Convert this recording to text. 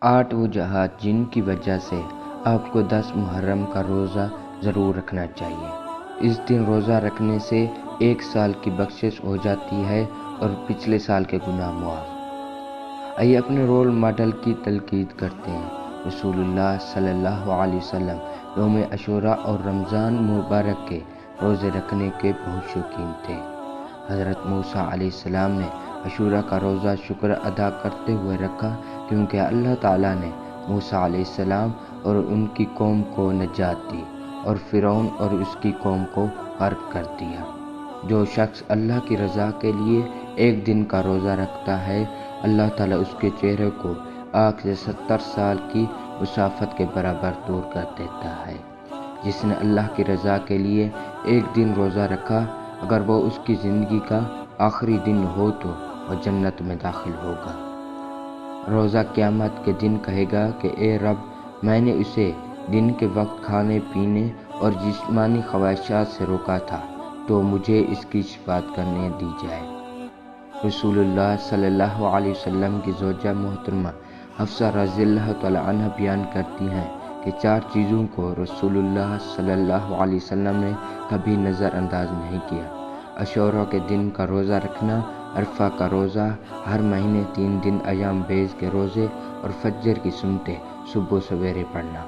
8 وجوہات جن کی وجہ سے آپ کو 10 محرم کا روزہ ضرور رکھنا چاہیے۔ اس دن روزہ رکھنے سے 1 سال کی بخشش ہو جاتی ہے اور پچھلے سال کے گناہ معاف۔ آئیے اپنے رول ماڈل کی تقلید کرتے ہیں۔ رسول اللہ صلی اللہ علیہ وسلم یوم عاشوراء اور رمضان مبارک کے روزے رکھنے کے بہت شوقین تھے۔ حضرت موسیٰ علیہ السلام نے عاشوراء کا روزہ شکر ادا کرتے ہوئے رکھا کیونکہ اللہ تعالیٰ نے موسیٰ علیہ السلام اور ان کی قوم کو نجات دی اور فرعون اور اس کی قوم کو غرق کر دیا۔ جو شخص اللہ کی رضا کے لیے 1 دن کا روزہ رکھتا ہے، اللہ تعالیٰ اس کے چہرے کو آگ سے 70 سال کی مسافت کے برابر دور کر دیتا ہے۔ جس نے اللہ کی رضا کے لیے 1 دن روزہ رکھا، اگر وہ اس کی زندگی کا آخری دن ہو تو وہ جنت میں داخل ہوگا۔ روزہ قیامت کے دن کہے گا کہ اے رب، میں نے اسے دن کے وقت کھانے پینے اور جسمانی خواہشات سے روکا تھا، تو مجھے اس کی شفاعت کرنے دی جائے۔ رسول اللہ صلی اللہ علیہ وسلم کی زوجہ محترمہ حفصہ رضی اللہ تعالی عنہ بیان کرتی ہیں کہ 4 چیزوں کو رسول اللہ صلی اللہ علیہ وسلم نے کبھی نظر انداز نہیں کیا: عاشوراء کے دن کا روزہ رکھنا، عرفہ کا روزہ، ہر مہینے 3 دن ایام بیض کے روزے، اور فجر کی سنتیں صبح و سویرے پڑھنا۔